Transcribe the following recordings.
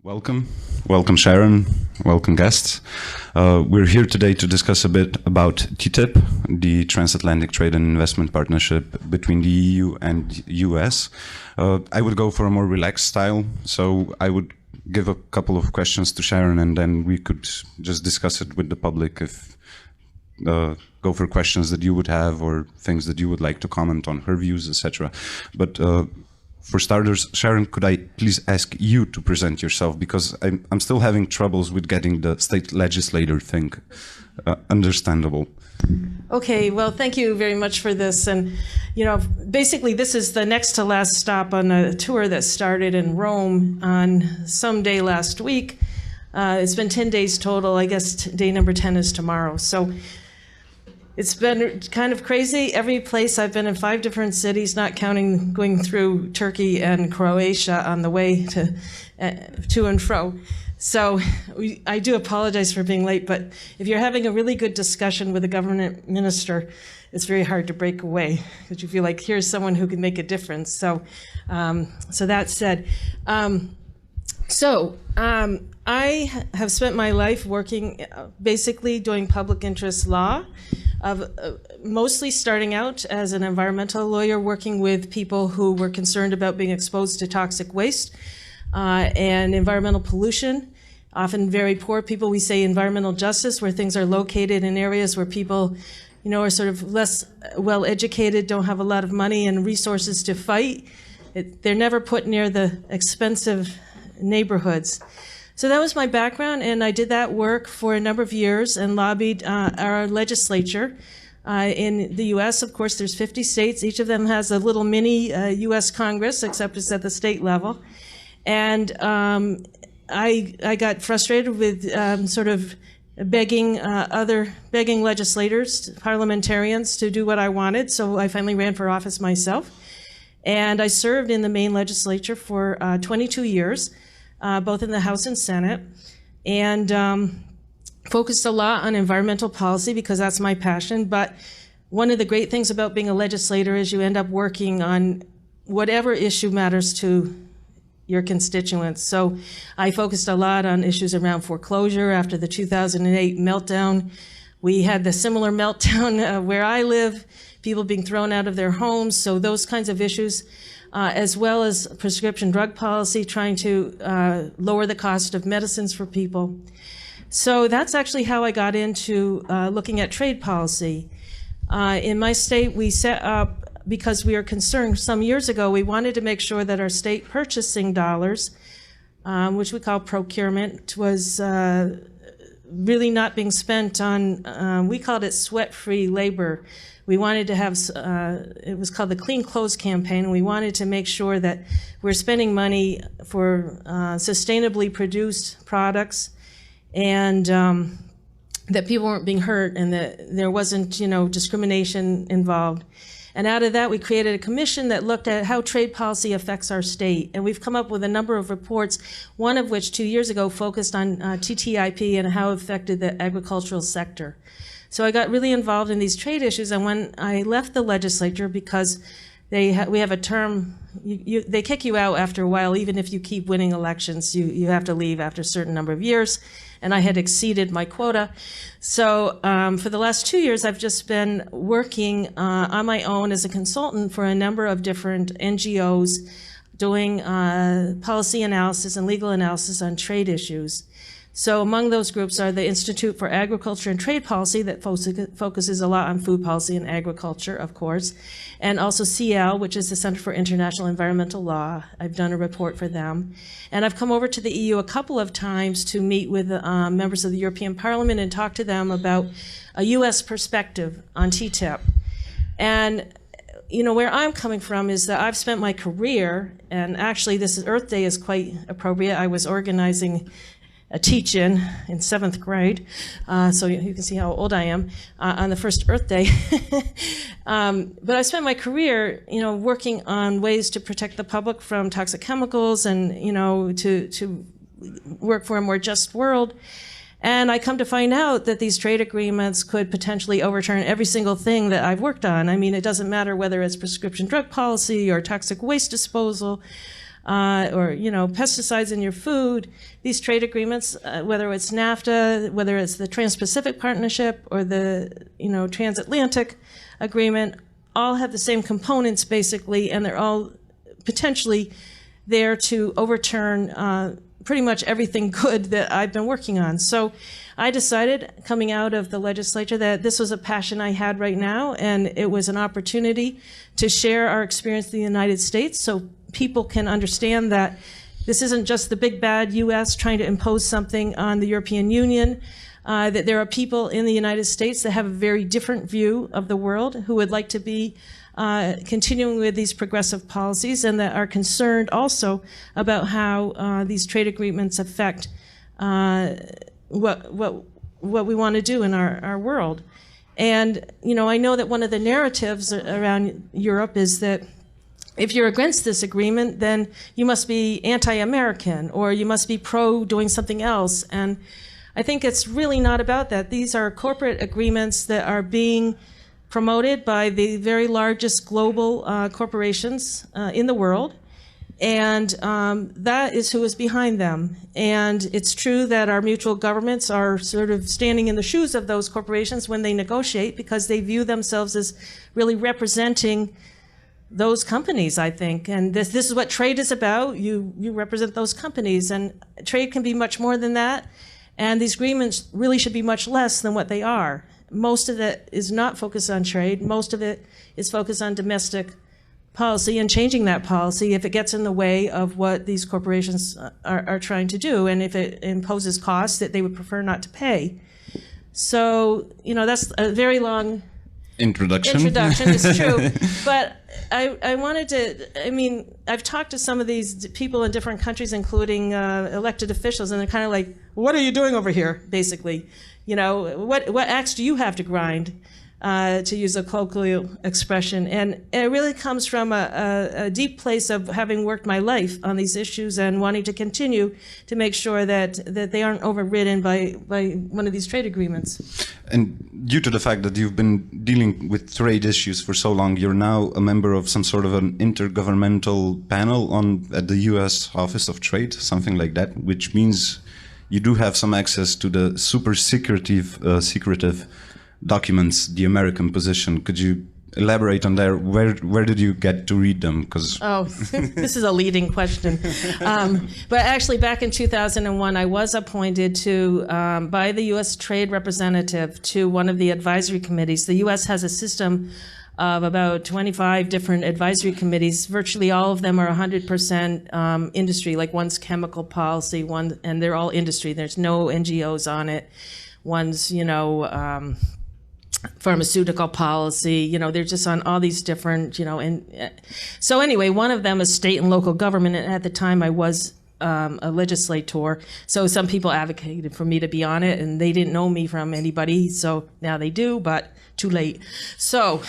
Welcome. Welcome, Sharon. Welcome, guests. We're here today to discuss a bit about TTIP, the Transatlantic Trade and Investment Partnership between the EU and US. I would go for a more relaxed style, so I would give a couple of questions to Sharon and then we could just discuss it with the public if go for questions that you would have or things that you would like to comment on her views, etc. But for starters, Sharon, could I please ask you to present yourself, because I'm still having troubles with getting the state legislator thing understandable. Okay, well, thank you very much for this. And, you know, basically this is the next to last stop on a tour that started in Rome on some day last week. It's been 10 days total. I guess day number 10 is tomorrow. So it's been kind of crazy. Every place I've been in 5 different cities, not counting going through Turkey and Croatia on the way to and fro. So I do apologize for being late, but if you're having a really good discussion with a government minister, it's very hard to break away because you feel like here's someone who can make a difference. So, so that said, I have spent my life working, basically doing public interest law, mostly starting out as an environmental lawyer, working with people who were concerned about being exposed to toxic waste and environmental pollution. Often very poor people. We say environmental justice, where things are located in areas where people, you know, are sort of less well educated, don't have a lot of money and resources to fight. They're never put near the expensive neighborhoods. So that was my background, and I did that work for a number of years and lobbied our legislature. In the U.S., of course, there's 50 states. Each of them has a little mini U.S. Congress, except it's at the state level. And I got frustrated with sort of begging legislators, parliamentarians, to do what I wanted. So I finally ran for office myself. And I served in the Maine legislature for 22 years. Both in the House and Senate, and focused a lot on environmental policy because that's my passion. But one of the great things about being a legislator is you end up working on whatever issue matters to your constituents. So I focused a lot on issues around foreclosure after the 2008 meltdown. We had the similar meltdown where I live, people being thrown out of their homes, so those kinds of issues. As well as prescription drug policy, trying to lower the cost of medicines for people. So that's actually how I got into looking at trade policy. In my state, we set up, because we were concerned some years ago, we wanted to make sure that our state purchasing dollars, which we call procurement, was really not being spent on, we called it sweat-free labor. We wanted to have, it was called the Clean Clothes Campaign. We wanted to make sure that we're spending money for sustainably produced products and that people weren't being hurt and that there wasn't, you know, discrimination involved. And out of that, we created a commission that looked at how trade policy affects our state. And we've come up with a number of reports, one of which 2 years ago focused on TTIP and how it affected the agricultural sector. So I got really involved in these trade issues, and when I left the legislature, because we have a term, they kick you out after a while, even if you keep winning elections, you have to leave after a certain number of years, and I had exceeded my quota. So for the last 2 years, I've just been working on my own as a consultant for a number of different NGOs, doing policy analysis and legal analysis on trade issues. So among those groups are the Institute for Agriculture and Trade Policy that focuses a lot on food policy and agriculture, of course, and also CL, which is the Center for International Environmental Law. I've done a report for them. And I've come over to the EU a couple of times to meet with members of the European Parliament and talk to them about a US perspective on TTIP. And you know, where I'm coming from is that I've spent my career, and actually this Earth Day is quite appropriate. I was organizing a teach-in in 7th grade, so you can see how old I am, on the first Earth Day. But I spent my career, you know, working on ways to protect the public from toxic chemicals and, you know, to work for a more just world. And I come to find out that these trade agreements could potentially overturn every single thing that I've worked on. I mean, it doesn't matter whether it's prescription drug policy or toxic waste disposal. or pesticides in your food. These trade agreements, whether it's NAFTA, whether it's the Trans-Pacific Partnership or the Transatlantic Agreement, all have the same components basically, and they're all potentially there to overturn pretty much everything good that I've been working on. So I decided, coming out of the legislature, that this was a passion I had right now, and it was an opportunity to share our experience in the United States so people can understand that this isn't just the big bad U.S. trying to impose something on the European Union, that there are people in the United States that have a very different view of the world who would like to be continuing with these progressive policies, and that are concerned also about how these trade agreements affect what we want to do in our world. And I know that one of the narratives around Europe is that if you're against this agreement, then you must be anti-American, or you must be pro doing something else. And I think it's really not about that. These are corporate agreements that are being promoted by the very largest global corporations in the world. And that is who is behind them. And it's true that our mutual governments are sort of standing in the shoes of those corporations when they negotiate, because they view themselves as really representing those companies, I think. And this is what trade is about. You represent those companies. And trade can be much more than that. And these agreements really should be much less than what they are. Most of it is not focused on trade. Most of it is focused on domestic policy and changing that policy if it gets in the way of what these corporations are trying to do, and if it imposes costs that they would prefer not to pay. So, that's a very long introduction. It's true. But I wanted to, I've talked to some of these people in different countries, including elected officials, and they're kind of like, what are you doing over here, basically? What axe do you have to grind, to use a colloquial expression? And it really comes from a deep place of having worked my life on these issues and wanting to continue to make sure that they aren't overridden by one of these trade agreements. And due to the fact that you've been dealing with trade issues for so long, you're now a member of some sort of an intergovernmental panel at the U.S. Office of Trade, something like that, which means you do have some access to the super secretive documents, the American position. Could you elaborate on that? Where did you get to read them? This is a leading question. But actually, back in 2001, I was appointed by the U.S. Trade Representative to one of the advisory committees. The U.S. has a system of about 25 different advisory committees. Virtually all of them are 100% industry, like one's chemical policy, and they're all industry. There's no NGOs on it. One's, pharmaceutical policy, they're just on all these different, so anyway, one of them is state and local government. And at the time I was a legislator, so some people advocated for me to be on it, and they didn't know me from anybody, so now they do, but too late. So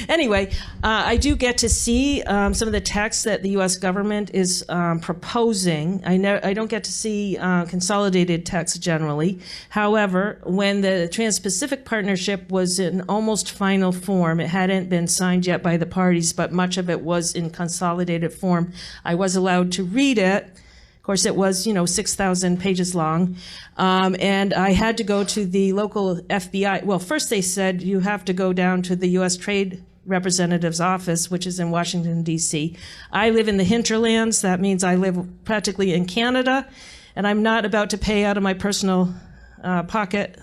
anyway, I do get to see some of the texts that the U.S. government is proposing. I don't get to see consolidated text generally. However, when the Trans-Pacific Partnership was in almost final form, it hadn't been signed yet by the parties, but much of it was in consolidated form. I was allowed to read it. Of course, it was, 6,000 pages long. And I had to go to the local FBI. Well, first they said you have to go down to the U.S. Trade Representative's office, which is in Washington, D.C. I live in the hinterlands. That means I live practically in Canada, and I'm not about to pay out of my personal pocket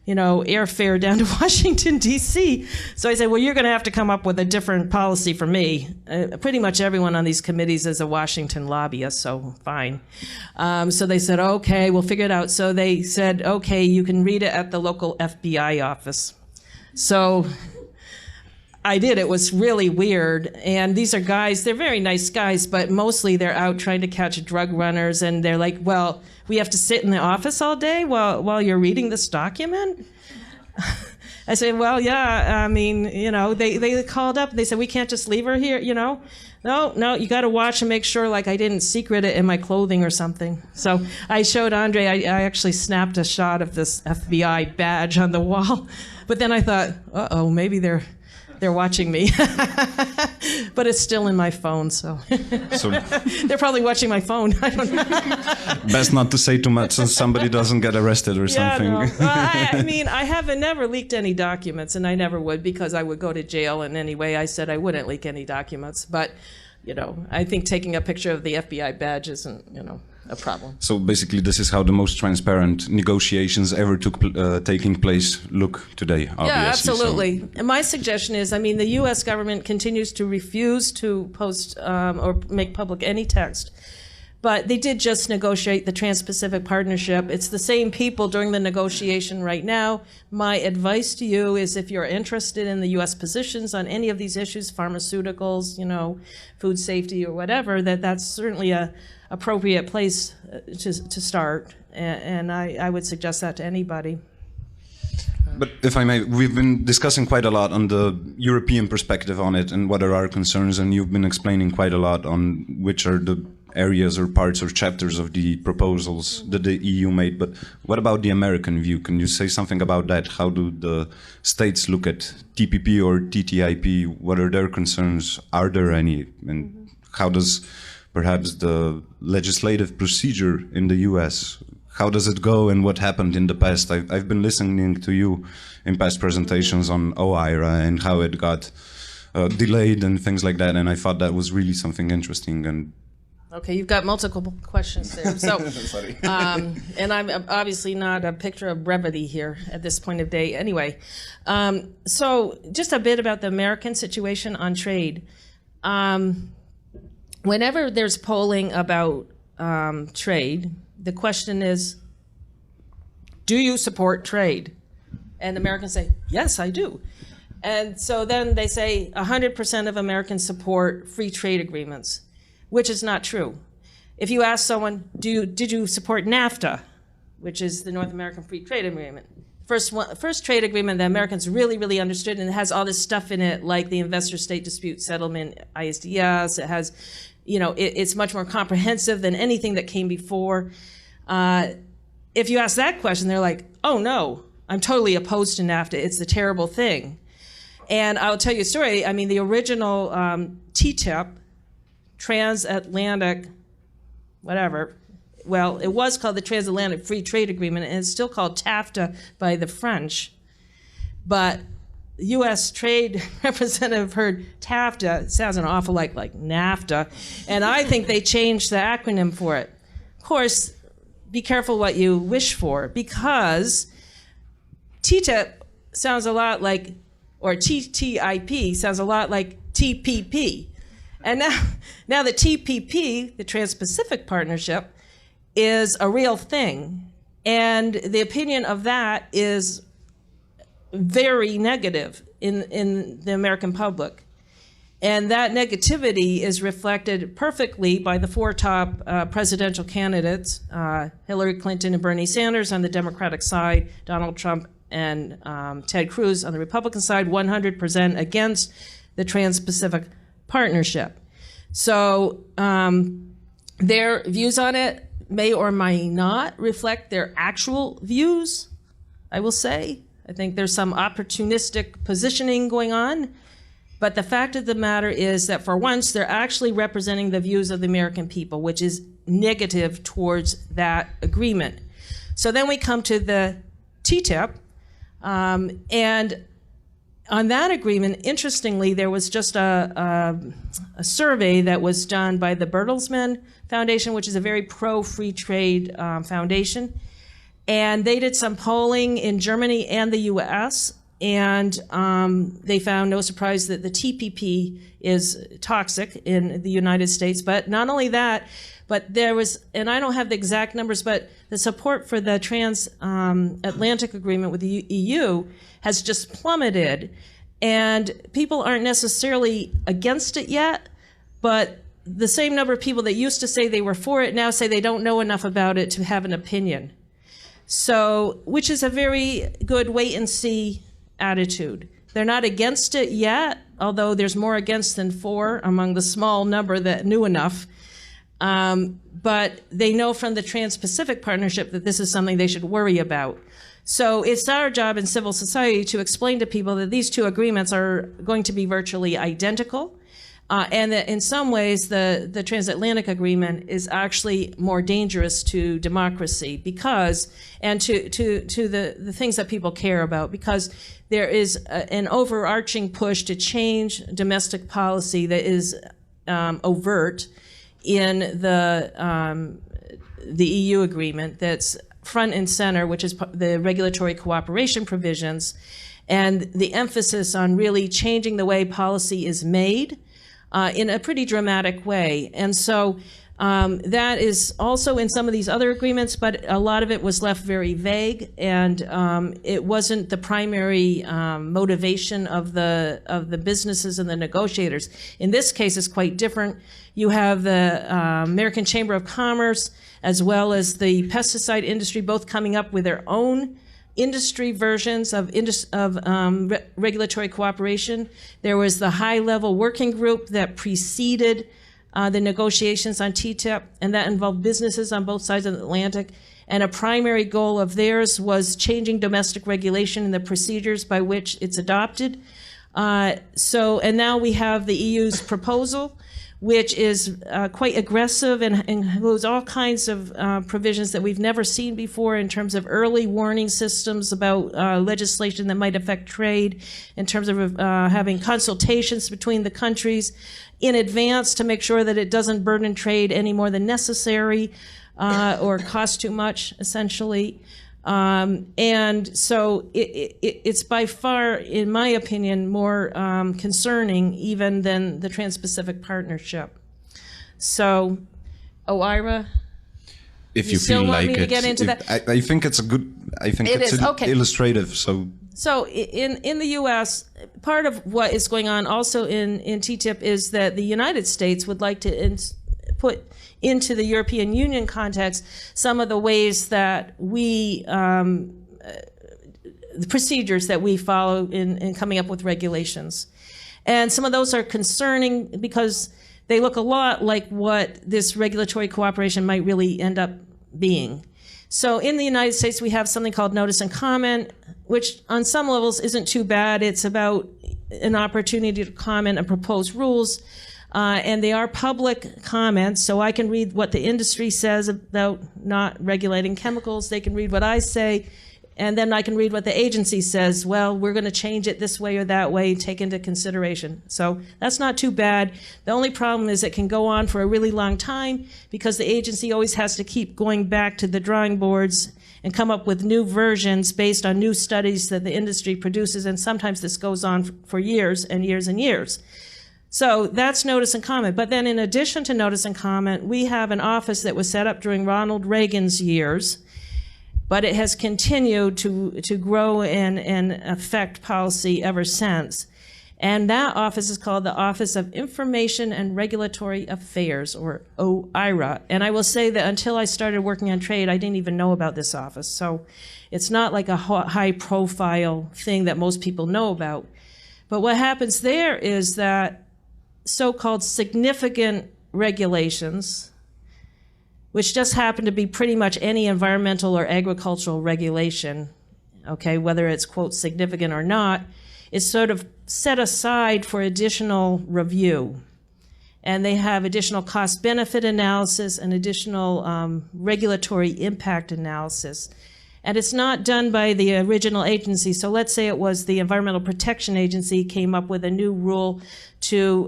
airfare down to Washington, D.C. So I said, well, you're going to have to come up with a different policy for me. Pretty much everyone on these committees is a Washington lobbyist, so fine. So they said, okay, we'll figure it out. So they said, okay, you can read it at the local FBI office. So I did. It was really weird. And these are guys, they're very nice guys, but mostly they're out trying to catch drug runners. And they're like, well, we have to sit in the office all day while you're reading this document? I said, well, yeah, they called up and they said, we can't just leave her here, No, you got to watch and make sure like I didn't secret it in my clothing or something. So I showed Andre, I actually snapped a shot of this FBI badge on the wall. But then I thought, maybe they're They're watching me. But it's still in my phone, so. They're probably watching my phone. I don't know. Best not to say too much so somebody doesn't get arrested or something. No. Well, I mean, I haven't never leaked any documents, and I never would because I would go to jail. And anyway, I said I wouldn't leak any documents. But, you know, I think taking a picture of the FBI badge isn't, you know, a problem. So basically, this is how the most transparent negotiations ever taking place look today, obviously. Yeah, absolutely. So. And my suggestion is, I mean, the U.S. government continues to refuse to post or make public any text. But they did just negotiate the Trans-Pacific Partnership. It's the same people doing the negotiation right now. My advice to you is if you're interested in the U.S. positions on any of these issues, pharmaceuticals, you know, food safety or whatever, that's certainly a appropriate place to start, and I would suggest that to anybody. But if I may, we've been discussing quite a lot on the European perspective on it and what are our concerns, and you've been explaining quite a lot on which are the areas or parts or chapters of the proposals that the EU made. But what about the American view? Can you say something about that? How do the states look at TPP or TTIP? What are their concerns? Are there any? And how does perhaps the legislative procedure in the US, how does it go and what happened in the past? I've been listening to you in past presentations on OIRA and how it got delayed and things like that, and I thought that was really something interesting. And okay, you've got multiple questions there. So, sorry. And I'm obviously not a picture of brevity here at this point of day. Anyway, so just a bit about the American situation on trade. Whenever there's polling about trade, the question is, do you support trade? And Americans say, yes, I do. And so then they say 100% of Americans support free trade agreements, which is not true. If you ask someone, did you support NAFTA, which is the North American Free Trade Agreement, first trade agreement that Americans really, really understood, and it has all this stuff in it, like the investor-state dispute settlement, ISDS. It has, you know, it's much more comprehensive than anything that came before. If you ask that question, they're like, oh no, I'm totally opposed to NAFTA. It's the terrible thing. And I'll tell you a story. I mean, the original TTIP, transatlantic, whatever, well, it was called the Transatlantic Free Trade Agreement, and it's still called TAFTA by the French. But U.S. Trade Representative heard TAFTA. It sounds an awful like NAFTA, and I think they changed the acronym for it. Of course, be careful what you wish for, because TTIP sounds a lot like, or TTIP sounds a lot like TPP. And now the TPP, the Trans-Pacific Partnership, is a real thing. And the opinion of that is very negative in the American public. And that negativity is reflected perfectly by the four top presidential candidates, Hillary Clinton and Bernie Sanders on the Democratic side, Donald Trump and Ted Cruz on the Republican side, 100% against the Trans-Pacific Partnership. So their views on it may or may not reflect their actual views, I will say. I think there's some opportunistic positioning going on. But the fact of the matter is that for once, they're actually representing the views of the American people, which is negative towards that agreement. So then we come to the TTIP. And on that agreement, interestingly, there was just a survey that was done by the Bertelsmann Foundation, which is a very pro-free trade foundation. And they did some polling in Germany and the US, and they found, no surprise, that the TPP is toxic in the United States. But not only that, but there was, and I don't have the exact numbers, but the support for the transatlantic agreement with the EU has just plummeted. And people aren't necessarily against it yet, but the same number of people that used to say they were for it now say they don't know enough about it to have an opinion. So, which is a very good wait and see attitude. They're not against it yet, although there's more against than for among the small number that knew enough. But they know from the Trans-Pacific Partnership that this is something they should worry about. So it's our job in civil society to explain to people that these two agreements are going to be virtually identical. And that in some ways, the transatlantic agreement is actually more dangerous to democracy because, and to the things that people care about, because there is an overarching push to change domestic policy that is overt in the EU agreement that's front and center, which is the regulatory cooperation provisions, and the emphasis on really changing the way policy is made in a pretty dramatic way. And so that is also in some of these other agreements, but a lot of it was left very vague, and it wasn't the primary motivation of the businesses and the negotiators. In this case, it's quite different. You have the American Chamber of Commerce as well as the pesticide industry both coming up with their own industry versions of regulatory cooperation. There was the high-level working group that preceded the negotiations on TTIP, and that involved businesses on both sides of the Atlantic. And a primary goal of theirs was changing domestic regulation and the procedures by which it's adopted. And now we have the EU's proposal, which is quite aggressive and includes all kinds of provisions that we've never seen before in terms of early warning systems about legislation that might affect trade, in terms of having consultations between the countries in advance to make sure that it doesn't burden trade any more than necessary or cost too much, essentially. And so it's by far, in my opinion, more concerning even than the Trans-Pacific Partnership. So, Ira, if you still feel want like me to get into that? I think it's a good. I think It it's is, okay. illustrative. So in the U.S., part of what is going on also in TTIP is that the United States would like to put into the European Union context some of the ways that we, the procedures that we follow in coming up with regulations. And some of those are concerning because they look a lot like what this regulatory cooperation might really end up being. So in the United States, we have something called notice and comment, which on some levels isn't too bad. It's about an opportunity to comment and propose rules. And they are public comments, so I can read what the industry says about not regulating chemicals. They can read what I say, and then I can read what the agency says. Well, we're going to change it this way or that way, take into consideration. So that's not too bad. The only problem is it can go on for a really long time because the agency always has to keep going back to the drawing boards and come up with new versions based on new studies that the industry produces, and sometimes this goes on for years and years and years. So that's notice and comment. But then in addition to notice and comment, we have an office that was set up during Ronald Reagan's years, but it has continued to grow and affect policy ever since. And that office is called the Office of Information and Regulatory Affairs, or OIRA. And I will say that until I started working on trade, I didn't even know about this office. So it's not like a high-profile thing that most people know about. But what happens there is that so-called significant regulations, which just happen to be pretty much any environmental or agricultural regulation, okay, whether it's, quote, significant or not, is sort of set aside for additional review. And they have additional cost-benefit analysis and additional regulatory impact analysis. And it's not done by the original agency. So let's say it was the Environmental Protection Agency came up with a new rule to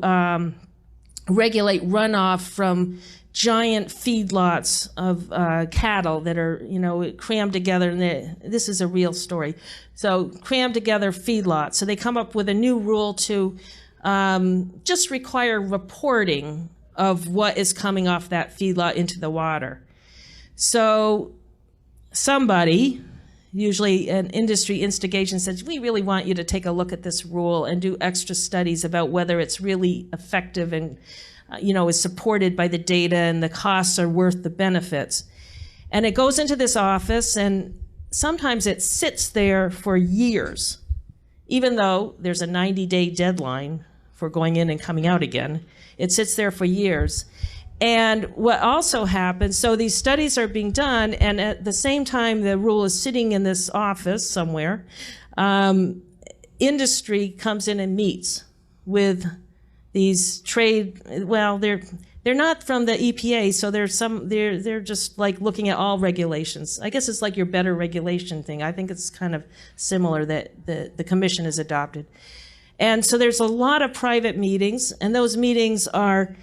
regulate runoff from giant feedlots of cattle that are, crammed together. And this is a real story. So crammed together feedlots. So they come up with a new rule to just require reporting of what is coming off that feedlot into the water. So somebody, usually an industry instigation, says, we really want you to take a look at this rule and do extra studies about whether it's really effective and is supported by the data and the costs are worth the benefits. And it goes into this office, and sometimes it sits there for years, even though there's a 90-day deadline for going in and coming out again. It sits there for years. And what also happens, so these studies are being done, and at the same time the rule is sitting in this office somewhere, industry comes in and meets with these trade, well, they're not from the EPA, so they're just like looking at all regulations. I guess it's like your better regulation thing. I think it's kind of similar that the commission has adopted. And so there's a lot of private meetings, and those meetings are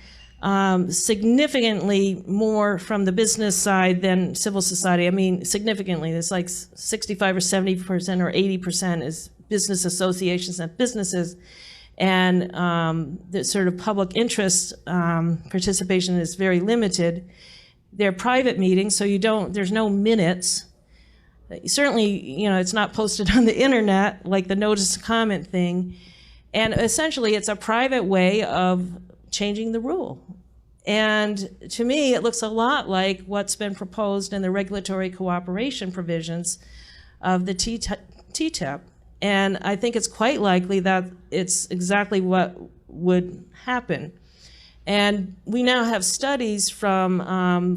significantly more from the business side than civil society. I mean, significantly. It's like 65 or 70% or 80% is business associations and businesses. And the sort of public interest participation is very limited. They're private meetings, so there's no minutes. Certainly, it's not posted on the internet like the notice to comment thing. And essentially, it's a private way of changing the rule. And to me, it looks a lot like what's been proposed in the regulatory cooperation provisions of the TTIP. And I think it's quite likely that it's exactly what would happen. And we now have studies from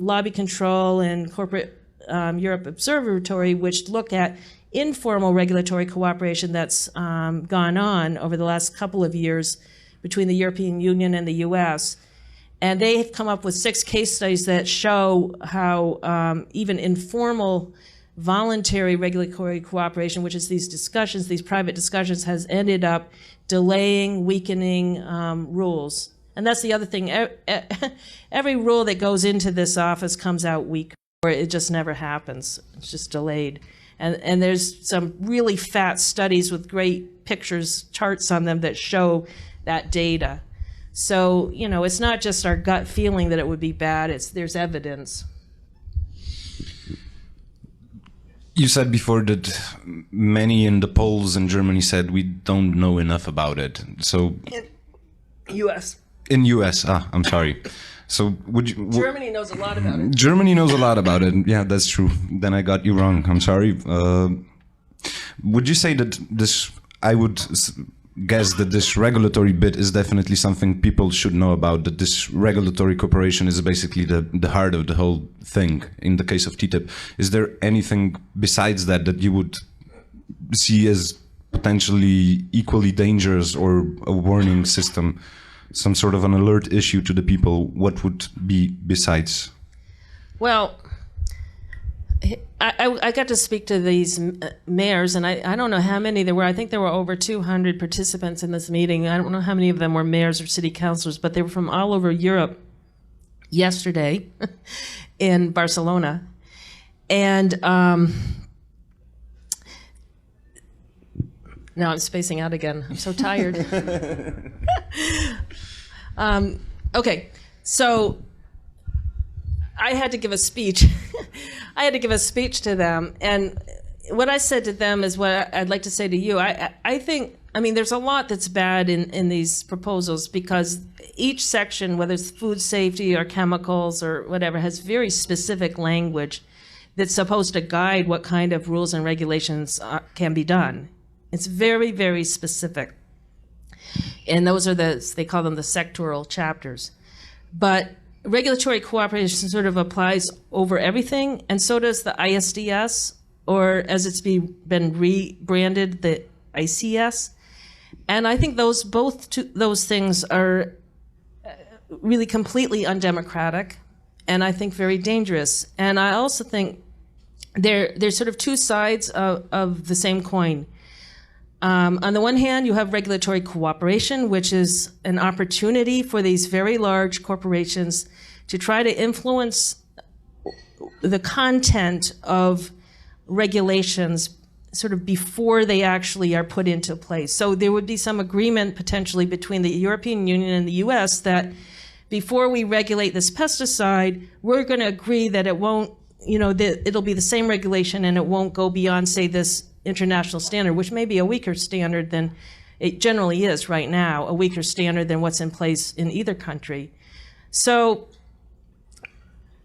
Lobby Control and Corporate Europe Observatory, which look at informal regulatory cooperation that's gone on over the last couple of years between the European Union and the US. And they have come up with 6 case studies that show how even informal voluntary regulatory cooperation, which is these discussions, these private discussions, has ended up delaying, weakening rules. And that's the other thing. Every rule that goes into this office comes out weak, or it just never happens. It's just delayed. And there's some really fat studies with great pictures, charts on them that show that data. So, it's not just our gut feeling that it would be bad, there's evidence. You said before that many in the polls in Germany said we don't know enough about it. So in U.S. In U.S. I'm sorry. So Germany knows a lot about it. Germany knows a lot about it. Yeah, that's true. Then I got you wrong. I'm sorry. Would you say that I would guess that this regulatory bit is definitely something people should know about, that this regulatory cooperation is basically the heart of the whole thing in the case of TTIP. Is there anything besides that you would see as potentially equally dangerous, or a warning system, some sort of an alert issue to the people? What would be besides? Well, I got to speak to these mayors, and I don't know how many there were. I think there were over 200 participants in this meeting. I don't know how many of them were mayors or city councilors, but they were from all over Europe yesterday in Barcelona. And now I'm spacing out again. I'm so tired. Okay, so I had to give a speech. I had to give a speech to them, and what I said to them is what I'd like to say to you. I think, there's a lot that's bad in these proposals, because each section, whether it's food safety or chemicals or whatever, has very specific language that's supposed to guide what kind of rules and regulations can be done. It's very, very specific. And those are they call them the sectoral chapters. But regulatory cooperation sort of applies over everything, and so does the ISDS, or as it's been rebranded, the ICS. And I think those things are really completely undemocratic, and I think very dangerous. And I also think they're sort of two sides of the same coin. On the one hand, you have regulatory cooperation, which is an opportunity for these very large corporations to try to influence the content of regulations sort of before they actually are put into place. So there would be some agreement potentially between the European Union and the US that before we regulate this pesticide, we're going to agree that it won't, that it'll be the same regulation and it won't go beyond, say, this international standard, which may be a weaker standard than it generally is right now, a weaker standard than what's in place in either country. So,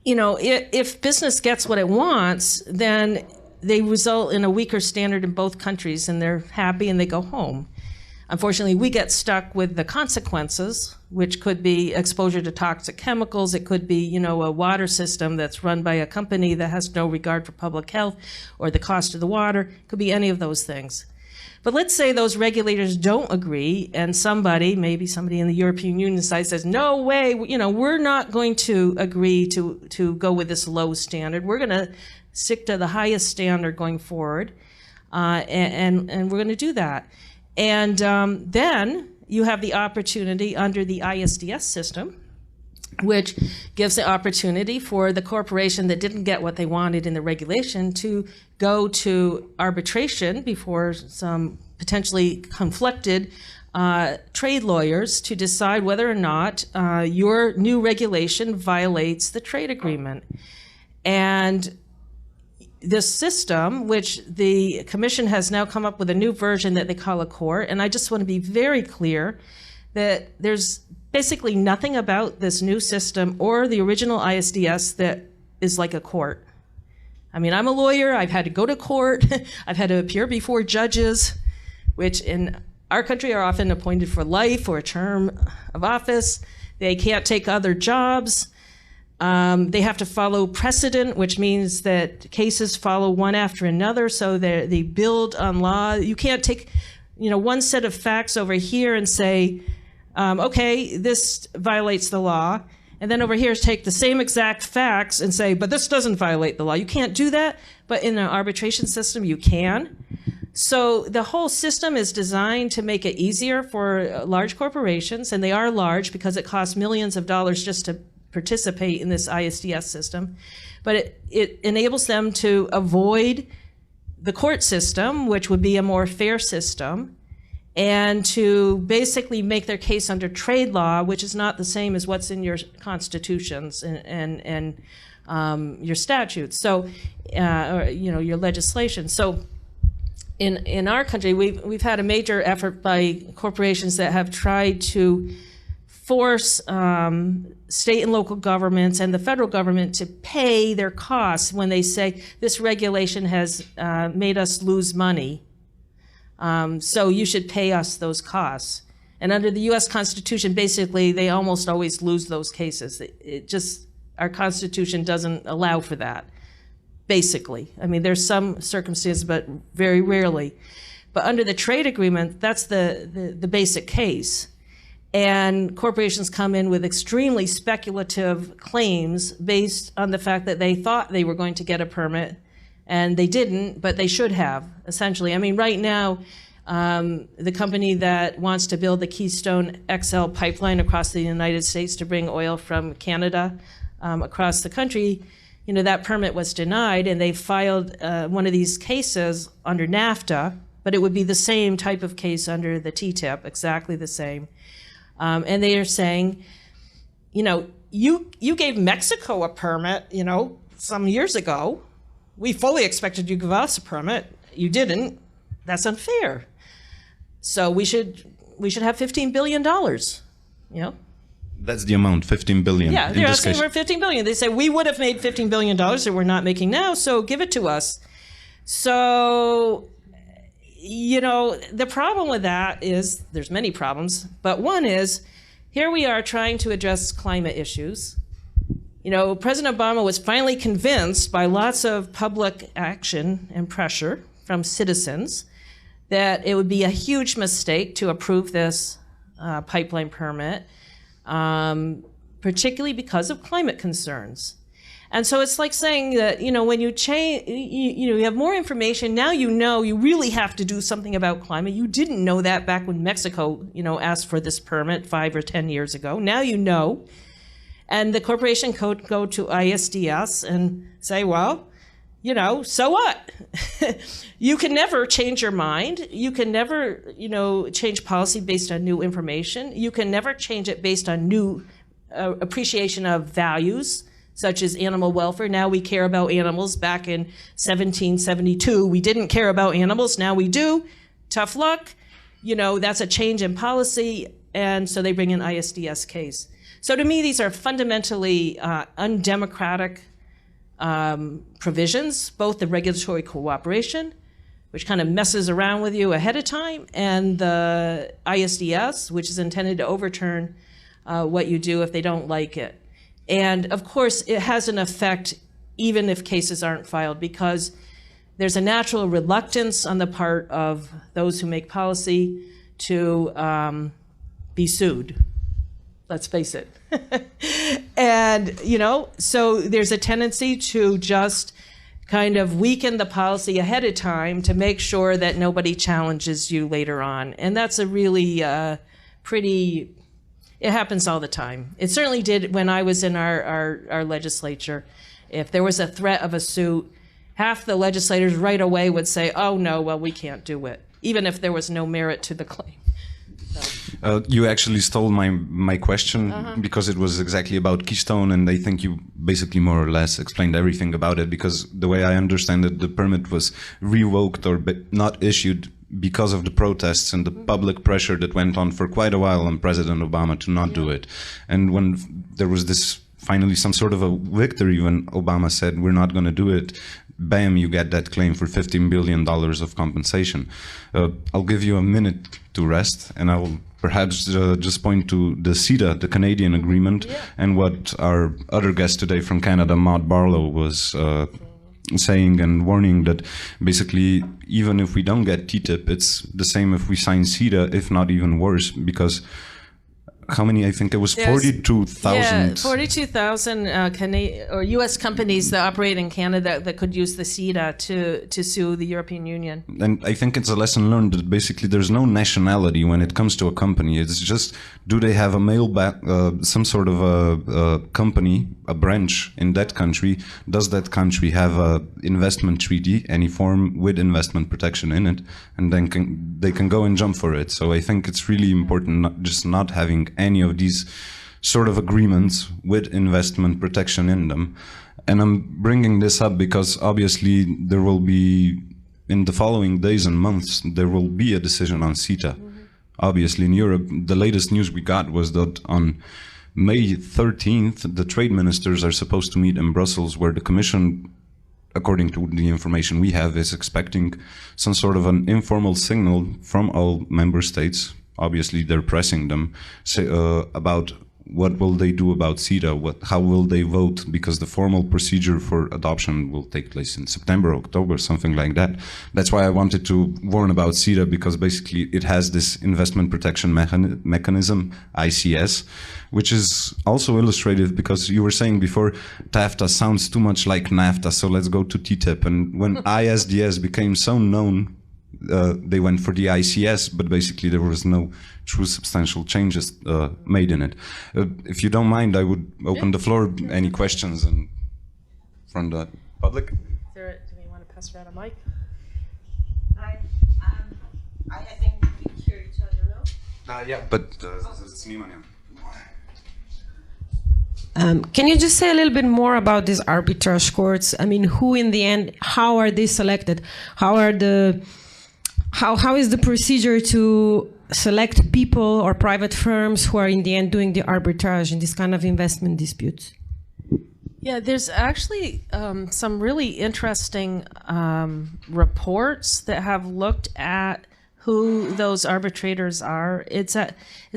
if business gets what it wants, then they result in a weaker standard in both countries, and they're happy and they go home. Unfortunately, we get stuck with the consequences, which could be exposure to toxic chemicals. It could be, a water system that's run by a company that has no regard for public health or the cost of the water. It could be any of those things. But let's say those regulators don't agree, and maybe somebody in the European Union side says, no way, we're not going to agree to go with this low standard. We're going to stick to the highest standard going forward, and we're going to do that. And then you have the opportunity under the ISDS system, which gives the opportunity for the corporation that didn't get what they wanted in the regulation to go to arbitration before some potentially conflicted trade lawyers to decide whether or not your new regulation violates the trade agreement. And this system, which the Commission has now come up with a new version that they call a court, and I just want to be very clear that there's basically nothing about this new system or the original ISDS that is like a court. I mean, I'm a lawyer, I've had to go to court, I've had to appear before judges, which in our country are often appointed for life or a term of office. They can't take other jobs. They have to follow precedent, which means that cases follow one after another, so they build on law. You can't take, one set of facts over here and say, okay, this violates the law, and then over here take the same exact facts and say, but this doesn't violate the law. You can't do that, but in an arbitration system, you can. So the whole system is designed to make it easier for large corporations, and they are large because it costs millions of dollars just to participate in this ISDS system, but it enables them to avoid the court system, which would be a more fair system, and to basically make their case under trade law, which is not the same as what's in your constitutions and your statutes, so or, your legislation. So in our country, we've had a major effort by corporations that have tried to force state and local governments and the federal government to pay their costs when they say this regulation has made us lose money. So you should pay us those costs. And under the US Constitution, basically, they almost always lose those cases. Our Constitution doesn't allow for that, basically. I mean, there's some circumstances, but very rarely. But under the trade agreement, that's the basic case. And corporations come in with extremely speculative claims based on the fact that they thought they were going to get a permit, and they didn't, but they should have, essentially. I mean, right now, the company that wants to build the Keystone XL pipeline across the United States to bring oil from Canada across the country, that permit was denied, and they filed one of these cases under NAFTA, but it would be the same type of case under the TTIP, exactly the same. And they are saying, you gave Mexico a permit, some years ago. We fully expected you to give us a permit. You didn't. That's unfair. So we should have $15 billion, That's the amount, $15 billion. Yeah, they're asking for $15 billion. They say, we would have made $15 billion that we're not making now, so give it to us. So, the problem with that is, there's many problems, but one is, here we are trying to address climate issues. President Obama was finally convinced by lots of public action and pressure from citizens that it would be a huge mistake to approve this pipeline permit, particularly because of climate concerns. And so it's like saying that, when you change, you have more information, now you really have to do something about climate. You didn't know that back when Mexico, asked for this permit 5 or 10 years ago. Now you know. And the corporation could go to ISDS and say, well, so what? You can never change your mind. You can never, change policy based on new information. You can never change it based on new appreciation of values, such as animal welfare. Now we care about animals. Back in 1772, we didn't care about animals. Now we do. Tough luck. That's a change in policy. And so they bring an ISDS case. So to me, these are fundamentally undemocratic provisions, both the regulatory cooperation, which kind of messes around with you ahead of time, and the ISDS, which is intended to overturn what you do if they don't like it. And of course, it has an effect even if cases aren't filed, because there's a natural reluctance on the part of those who make policy to be sued. Let's face it. And, you know, so there's a tendency to just kind of weaken the policy ahead of time to make sure that nobody challenges you later on. And that's a really it happens all the time. It certainly did when I was in our legislature. If there was a threat of a suit, half the legislators right away would say, oh no, well, we can't do it, even if there was no merit to the claim. You actually stole my question because it was exactly about Keystone, and I think you basically more or less explained everything about it, because the way I understand it, the permit was revoked or not issued because of the protests and the public pressure that went on for quite a while on President Obama to not do it. And when there was this finally some sort of a victory when Obama said we're not going to do it, bam, you get that claim for $15 billion of compensation. I'll give you a minute to rest, and I'll perhaps just point to the CETA, the Canadian agreement, and what our other guest today from Canada, Maud Barlow, was saying and warning that basically even if we don't get TTIP, it's the same if we sign CETA, if not even worse, because how many? I think it was 42,000. Yeah, 42,000 or U.S. companies that operate in Canada that could use the CETA to sue the European Union. And I think it's a lesson learned that basically there's no nationality when it comes to a company. It's just, do they have a some sort of a company, a branch in that country? Does that country have a investment treaty, any form with investment protection in it? And then they can go and jump for it. So I think it's really important not having any of these sort of agreements with investment protection in them. And I'm bringing this up because obviously there will be, in the following days and months, there will be a decision on CETA. Obviously in Europe, the latest news we got was that on May 13th, the trade ministers are supposed to meet in Brussels, where the Commission, according to the information we have, is expecting some sort of an informal signal from all member states. Obviously, they're pressing them about what will they do about CETA, how will they vote, because the formal procedure for adoption will take place in September, October, something like that. That's why I wanted to warn about CETA, because basically it has this investment protection mechanism, ICS, which is also illustrative because you were saying before TAFTA sounds too much like NAFTA, so let's go to TTIP. And when ISDS became so known, they went for the ICS, but basically there was no true substantial changes made in it. If you don't mind, I would open the floor. Any questions from the public? Do we want to pass around a mic? I think we can hear each other, no? Yeah, but it's me, Mania. Can you just say a little bit more about these arbitrage courts? I mean, who in the end, how are they selected? How is the procedure to select people or private firms who are in the end doing the arbitrage in this kind of investment disputes? Yeah, there's actually some really interesting reports that have looked at who those arbitrators are. It's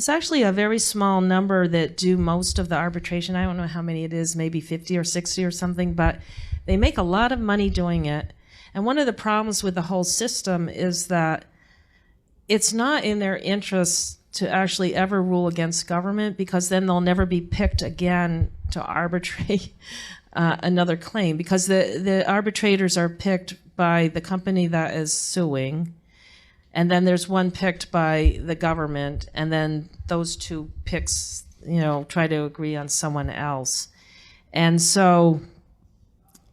actually a very small number that do most of the arbitration. I don't know how many it is, maybe 50 or 60 or something, but they make a lot of money doing it. And one of the problems with the whole system is that it's not in their interest to actually ever rule against government, because then they'll never be picked again to arbitrate another claim, because the arbitrators are picked by the company that is suing, and then there's one picked by the government, and then those two picks, try to agree on someone else. And so,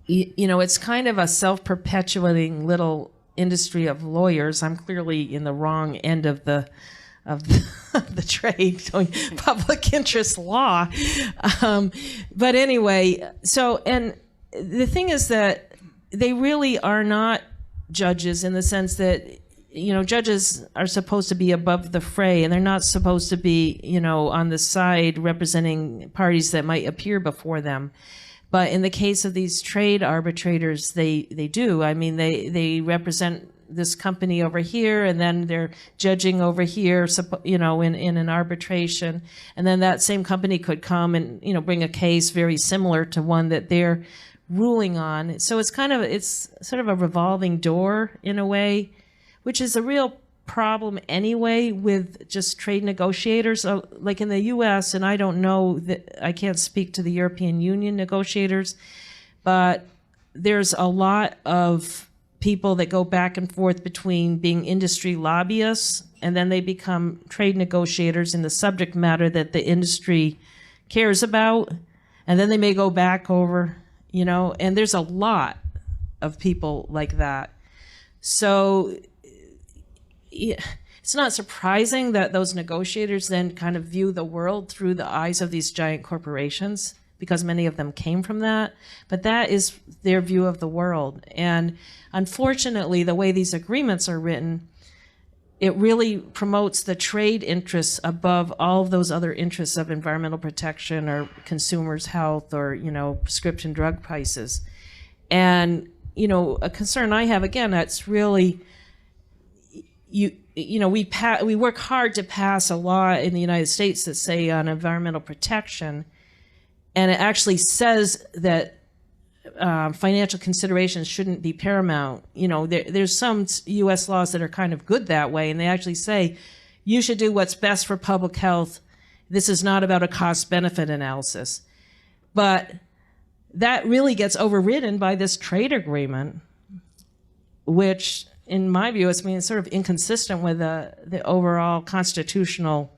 it's kind of a self-perpetuating little industry of lawyers. I'm clearly in the wrong end of the trade, doing public interest law. But anyway, and the thing is that they really are not judges, in the sense that, judges are supposed to be above the fray, and they're not supposed to be, on the side representing parties that might appear before them. But in the case of these trade arbitrators, they do. I mean, they represent this company over here, and then they're judging over here, you know, in an arbitration, and then that same company could come and, you know, bring a case very similar to one that they're ruling on. So it's sort of a revolving door in a way, which is a real problem anyway with just trade negotiators. So, like in the U.S., and I don't know that I can't speak to the European Union negotiators, but there's a lot of people that go back and forth between being industry lobbyists and then they become trade negotiators in the subject matter that the industry cares about, and then they may go back over, you know, and there's a lot of people like that. So it's not surprising that those negotiators then kind of view the world through the eyes of these giant corporations, because many of them came from that. But that is their view of the world. And unfortunately, the way these agreements are written, it really promotes the trade interests above all of those other interests of environmental protection or consumers' health or, you know, prescription drug prices. And, you know, a concern I have, again, that's really, you know, we work hard to pass a law in the United States that say on environmental protection, and it actually says that financial considerations shouldn't be paramount. You know, there's some U.S. laws that are kind of good that way, and they actually say you should do what's best for public health. This is not about a cost-benefit analysis. But that really gets overridden by this trade agreement, which, in my view, it's sort of inconsistent with the overall constitutional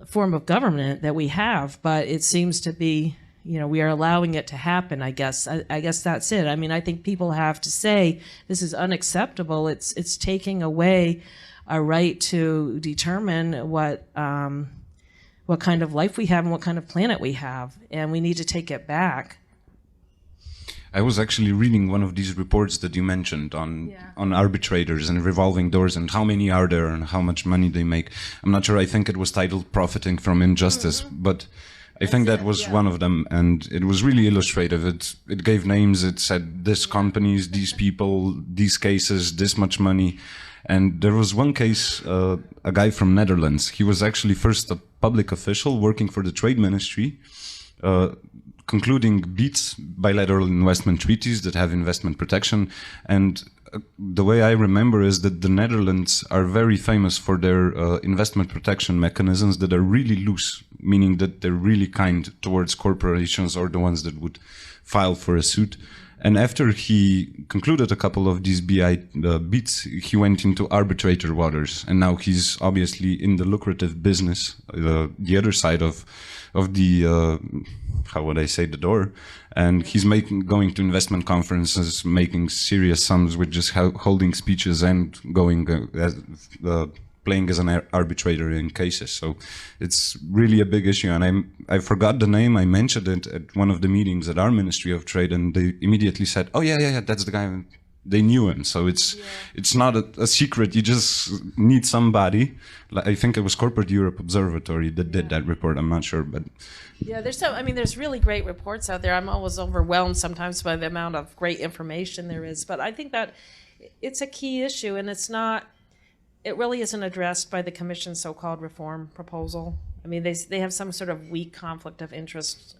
form of government that we have. But it seems to be, you know, we are allowing it to happen, I guess. I guess that's it. I mean, I think people have to say this is unacceptable. It's taking away our right to determine what kind of life we have and what kind of planet we have, and we need to take it back. I was actually reading one of these reports that you mentioned on arbitrators and revolving doors and how many are there and how much money they make. I'm not sure. I think it was titled "Profiting from Injustice," but I think that was one of them, and it was really illustrative. It gave names. It said this companies, these people, these cases, this much money. And there was one case, a guy from Netherlands. He was actually first a public official working for the trade ministry, concluding BEATs, bilateral investment treaties that have investment protection. And the way I remember is that the Netherlands are very famous for their investment protection mechanisms that are really loose, meaning that they're really kind towards corporations or the ones that would file for a suit. And after he concluded a couple of these BEATs, he went into arbitrator waters. And now he's obviously in the lucrative business, the other side of the, how would I say, the door. And he's going to investment conferences, making serious sums with just holding speeches and going playing as an arbitrator in cases. So it's really a big issue. And I forgot the name. I mentioned it at one of the meetings at our Ministry of Trade, and they immediately said, "Oh yeah, that's the guy." They knew him. So it's not a secret. You just need somebody. I think it was Corporate Europe Observatory that did that report. I'm not sure, but yeah, there's really great reports out there. I'm always overwhelmed sometimes by the amount of great information there is. But I think that it's a key issue, and it really isn't addressed by the Commission's so-called reform proposal. I mean, they have some sort of weak conflict of interest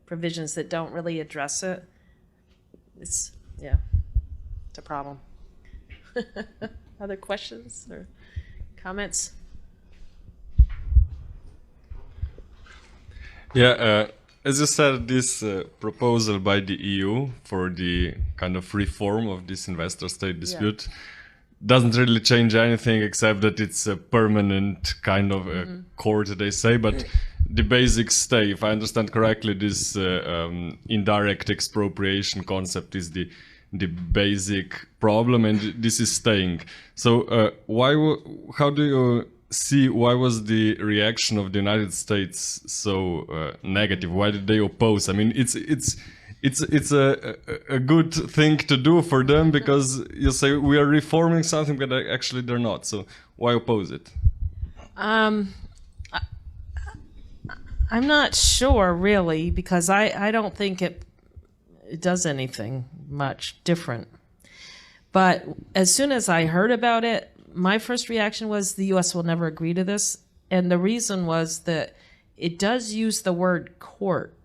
provisions that don't really address it. It's a problem. Other questions or comments? Yeah, as you said, this proposal by the EU for the kind of reform of this investor-state dispute doesn't really change anything except that it's a permanent kind of court, they say, but the basics stay. If I understand correctly, this indirect expropriation concept is the basic problem, and this is staying. So how do you see, why was the reaction of the United States so negative? Why did they oppose? I mean, it's a good thing to do for them, because you say we are reforming something, but actually they're not. So why oppose it? I'm not sure, really, because I don't think it does anything much different. But as soon as I heard about it, my first reaction was the U.S. will never agree to this. And the reason was that it does use the word court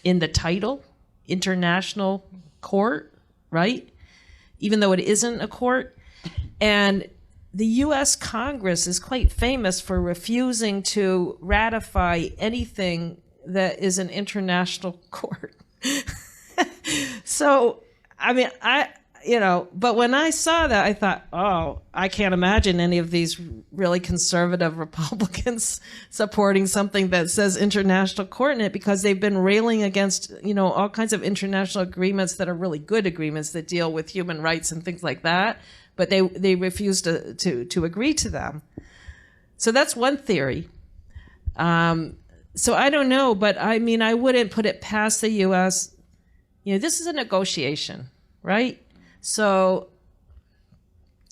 in the title, international court, right? Even though it isn't a court. And the U.S. Congress is quite famous for refusing to ratify anything that is an international court. So, I mean, but when I saw that, I thought, oh, I can't imagine any of these really conservative Republicans supporting something that says international court in it, because they've been railing against, all kinds of international agreements that are really good agreements that deal with human rights and things like that. But they refuse to agree to them. So that's one theory. So I don't know, but I mean, I wouldn't put it past the U.S. This is a negotiation, right? So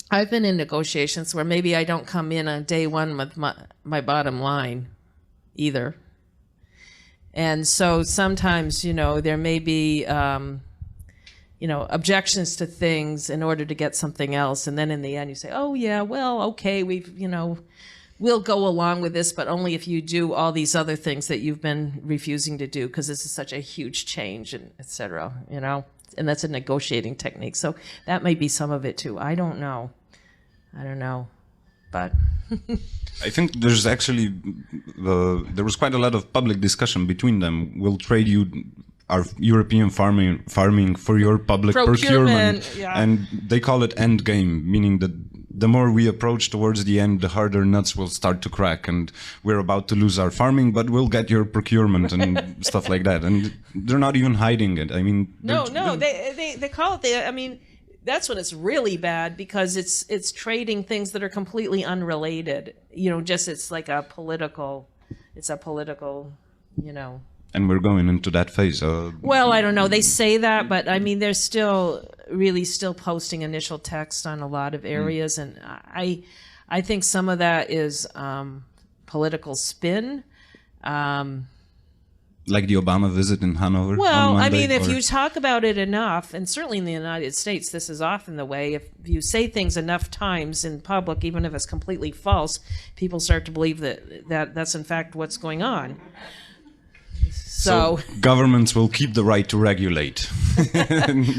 I've been in negotiations where maybe I don't come in on day one with my bottom line either. And so sometimes, there may be, objections to things in order to get something else. And then in the end you say, oh yeah, well, okay, we'll go along with this, but only if you do all these other things that you've been refusing to do, because this is such a huge change, and et cetera, and that's a negotiating technique. So that might be some of it too. I don't know, but. I think there's actually, there was quite a lot of public discussion between them. We'll trade you our European farming for your public procurement. Yeah. And they call it end game, meaning that the more we approach towards the end, the harder nuts will start to crack, and we're about to lose our farming, but we'll get your procurement and stuff like that. And they're not even hiding it. I mean, they call it. I mean, that's when it's really bad, because it's trading things that are completely unrelated. It's like a political. And we're going into that phase. Well, I don't know. They say that, but I mean, they're still posting initial text on a lot of areas, and I think some of that is political spin. Like the Obama visit in Hanover. Well, on Monday, I mean, if you talk about it enough, and certainly in the United States, this is often the way. If you say things enough times in public, even if it's completely false, people start to believe that that's in fact what's going on. So governments will keep the right to regulate,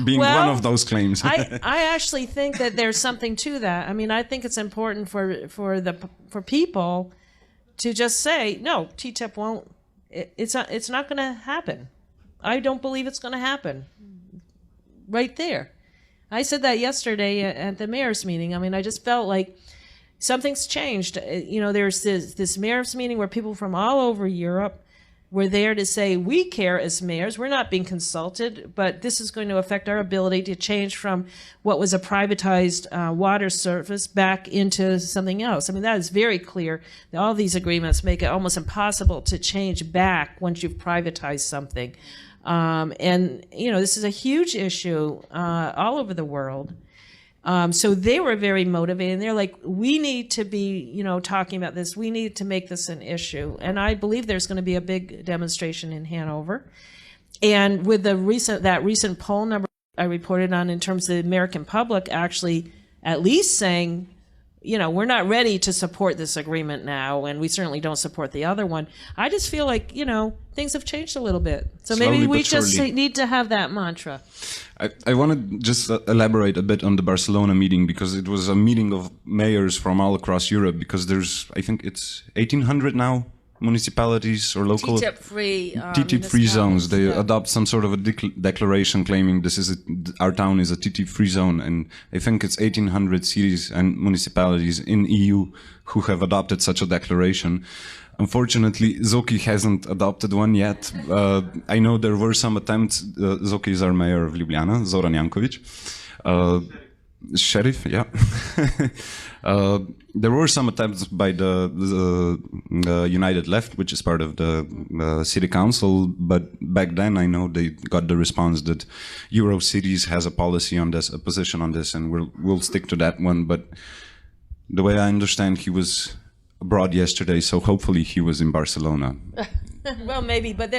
being one of those claims. I actually think that there's something to that. I mean, I think it's important for people to just say, no, TTIP won't. It's not going to happen. I don't believe it's going to happen. Right there, I said that yesterday at the mayor's meeting. I mean, I just felt like something's changed. There's this mayor's meeting where people from all over Europe were there to say, we care as mayors, we're not being consulted, but this is going to affect our ability to change from what was a privatized water service back into something else. I mean, that is very clear. All these agreements make it almost impossible to change back once you've privatized something. And, this is a huge issue all over the world. So they were very motivated. They're like, we need to be, talking about this. We need to make this an issue. And I believe there's going to be a big demonstration in Hanover. And with that recent poll number I reported on in terms of the American public actually at least saying, we're not ready to support this agreement now, and we certainly don't support the other one. I just feel like, things have changed a little bit. So maybe we just need to have that mantra. I want to just elaborate a bit on the Barcelona meeting, because it was a meeting of mayors from all across Europe, because there's, I think it's 1,800 now municipalities or local TTIP-free zones. They adopt some sort of a declaration claiming our town is a TTIP-free zone, and I think it's 1,800 cities and municipalities in EU who have adopted such a declaration. Unfortunately, Zoki hasn't adopted one yet. I know there were some attempts. Zoki is our mayor of Ljubljana, Zoran Jankovic. Sheriff, yeah. There were some attempts by the United Left, which is part of the city council, but back then I know they got the response that Euro Cities has a policy on this, a position on this, and we'll stick to that one. But the way I understand, he was abroad yesterday, so hopefully he was in Barcelona. Well, maybe, but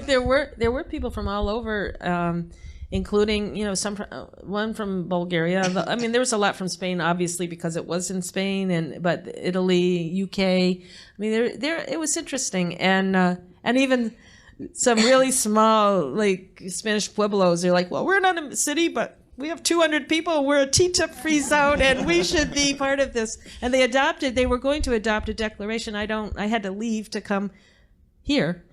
there were people from all over. including, one from Bulgaria. I mean, there was a lot from Spain, obviously, because it was in Spain, but Italy, UK. I mean, it was interesting, and even some really small, like Spanish pueblos. They're like, well, we're not a city, but we have 200 people. We're a TTIP free zone, and we should be part of this. And they were going to adopt a declaration. I had to leave to come here.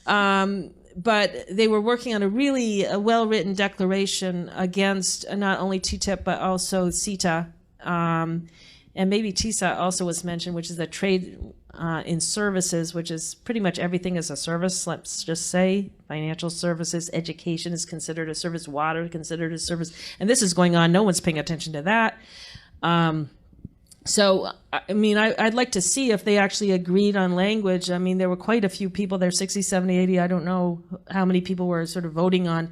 But they were working on a really well-written declaration against not only TTIP, but also CETA. And maybe TISA also was mentioned, which is the trade in services, which is pretty much everything is a service. Let's just say financial services, education is considered a service, water is considered a service. And this is going on. No one's paying attention to that. So, I mean, I'd like to see if they actually agreed on language. I mean, there were quite a few people there, 60, 70, 80. I don't know how many people were sort of voting on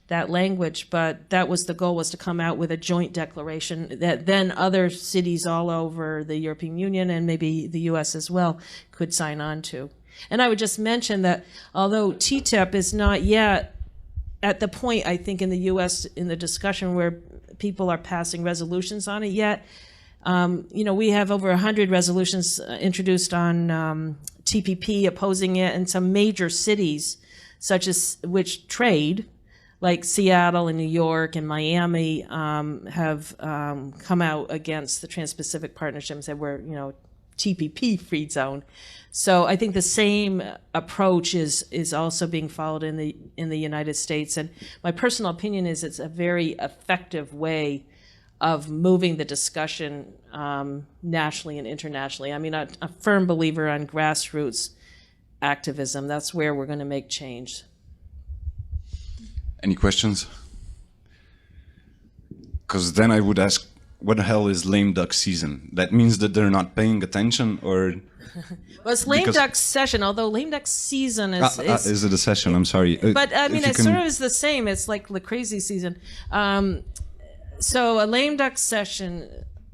that language, but that was the goal, was to come out with a joint declaration that then other cities all over the European Union and maybe the US as well could sign on to. And I would just mention that although TTIP is not yet at the point, I think, in the US in the discussion where people are passing resolutions on it yet, we have over 100 resolutions introduced on TPP opposing it, and some major cities, such as which trade, like Seattle and New York and Miami, have come out against the Trans-Pacific Partnership and said we're, TPP free zone. So I think the same approach is also being followed in the United States. And my personal opinion is it's a very effective way of moving the discussion nationally and internationally. I mean, I'm a firm believer on grassroots activism. That's where we're going to make change. Any questions? Because then I would ask, what the hell is lame duck season? That means that they're not paying attention, or? Well, it's lame duck session, although lame duck season is is it a session? I'm sorry. But I mean, it sort of is the same. It's like the crazy season. So a lame duck session,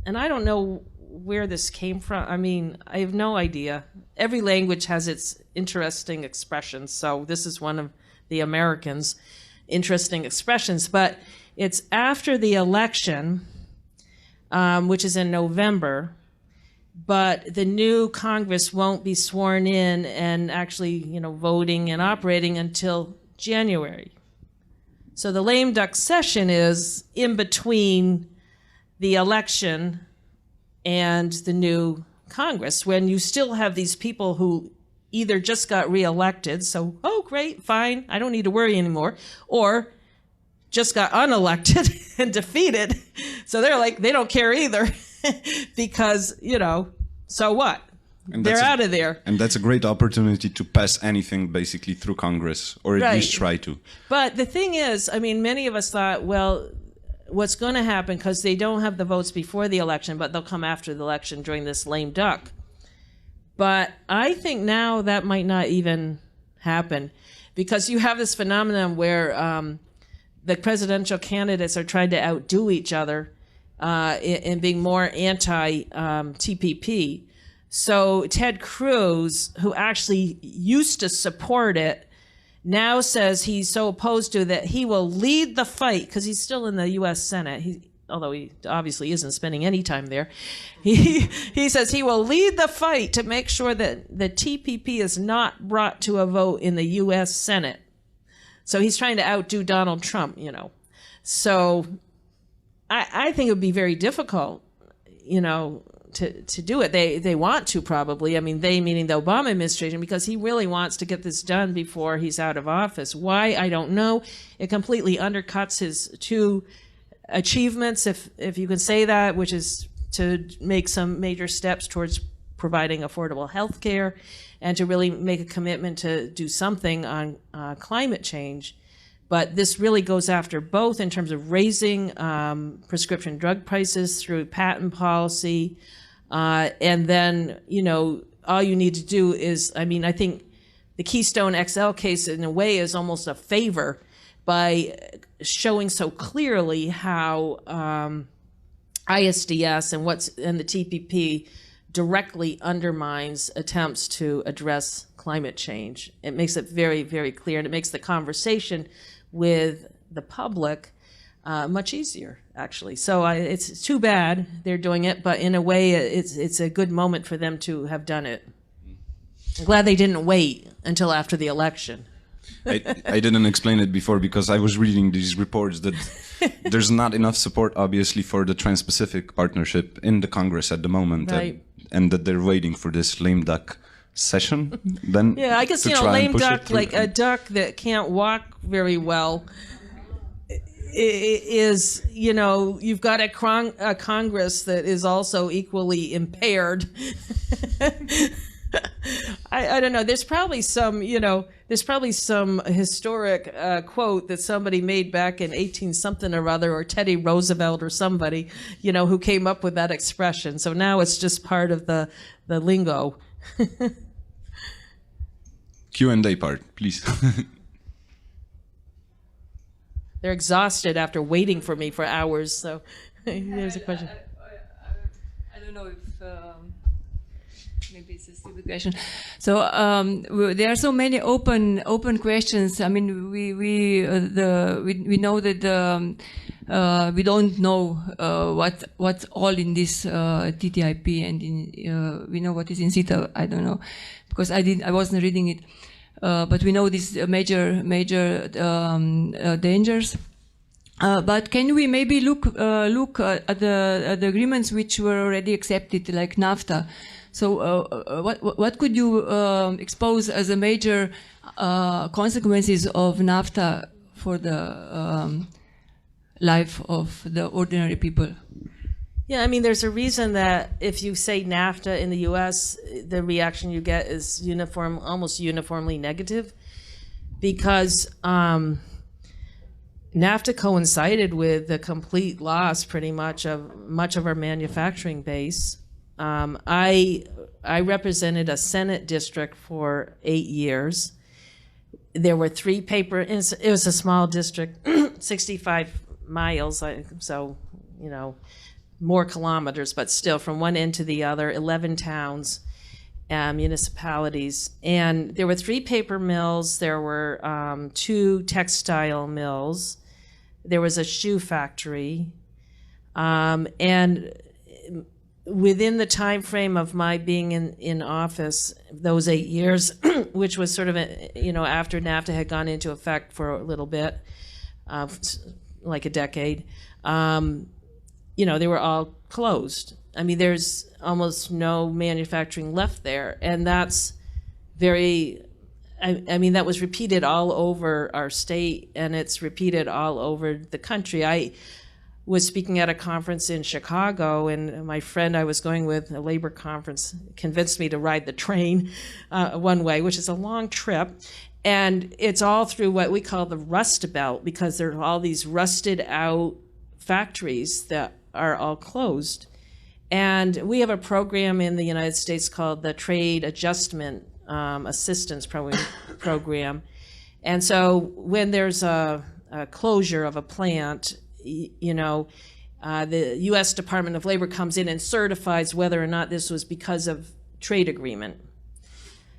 and I don't know where this came from. I mean, I have no idea. Every language has its interesting expressions. So this is one of the Americans' interesting expressions. But it's after the election, which is in November, but the new Congress won't be sworn in and actually, voting and operating until January. So the lame duck session is in between the election and the new Congress, when you still have these people who either just got reelected, so, oh, great, fine, I don't need to worry anymore, or just got unelected and defeated. So they're like, they don't care either because, so what? And they're out of there. And that's a great opportunity to pass anything basically through Congress, or at least try to. But the thing is, I mean, many of us thought, well, what's going to happen, because they don't have the votes before the election, but they'll come after the election during this lame duck. But I think now that might not even happen, because you have this phenomenon where the presidential candidates are trying to outdo each other in being more anti-TPP. So Ted Cruz, who actually used to support it, now says he's so opposed to that he will lead the fight, because he's still in the U.S. Senate, although he obviously isn't spending any time there. He says he will lead the fight to make sure that the TPP is not brought to a vote in the U.S. Senate. So he's trying to outdo Donald Trump, So I think it would be very difficult, to do it. They want to, probably. I mean, they meaning the Obama administration, because he really wants to get this done before he's out of office. Why? I don't know. It completely undercuts his two achievements, if you can say that, which is to make some major steps towards providing affordable health care and to really make a commitment to do something on climate change. But this really goes after both in terms of raising prescription drug prices through patent policy. And then, all you need to do is, I mean, I think the Keystone XL case in a way is almost a favor by showing so clearly how ISDS and the TPP directly undermines attempts to address climate change. It makes it very, very clear, and it makes the conversation with the public much easier, actually. So it's too bad they're doing it, but in a way, it's a good moment for them to have done it. I'm glad they didn't wait until after the election. I didn't explain it before because I was reading these reports that there's not enough support, obviously, for the Trans-Pacific Partnership in the Congress at the moment, Right. and that they're waiting for this lame duck session. Then Yeah, I guess, to you know, try and lame push it duck, through. like a duck that can't walk very well, is, you know, you've got a Congress that is also equally impaired. I don't know. There's probably some, you know, there's probably some historic quote that somebody made back in 18-something or other, or Teddy Roosevelt or somebody, you know, who came up with that expression. So now it's just part of the lingo. Q&A part, please. They're exhausted after waiting for me for hours. So there's a question. I don't know if maybe it's a stupid question. So there are so many open questions. I mean, we know that we don't know what's all in this TTIP, and we know what is in CETA. I don't know because I wasn't reading it. But we know these major dangers. But can we maybe look at the agreements which were already accepted, like NAFTA? So what could you expose as a major consequences of NAFTA for the life of the ordinary people? Yeah, I mean, there's a reason that if you say NAFTA in the U.S., the reaction you get is almost uniformly negative, because NAFTA coincided with the complete loss, pretty much of our manufacturing base. I represented a Senate district for 8 years. There were 3 papers. It was a small district, 65 miles, so, you know, more kilometers, but still from one end to the other, 11 towns, municipalities. And there were 3 paper mills. There were 2 textile mills. There was a shoe factory. And within the time frame of my being in office, those 8 years, which was sort of, you know, after NAFTA had gone into effect for a little bit, like a decade, you know, they were all closed. I mean, there's almost no manufacturing left there. And that's very, I mean, that was repeated all over our state, and it's repeated all over the country. I was speaking at a conference in Chicago, and my friend I was going with, a labor conference, convinced me to ride the train one way, which is a long trip. And it's all through what we call the Rust Belt, because there are all these rusted out factories that are all closed. And we have a program in the United States called the Trade Adjustment Assistance Program. And so when there's a closure of a plant, you know, the U.S. Department of Labor comes in and certifies whether or not this was because of trade agreement.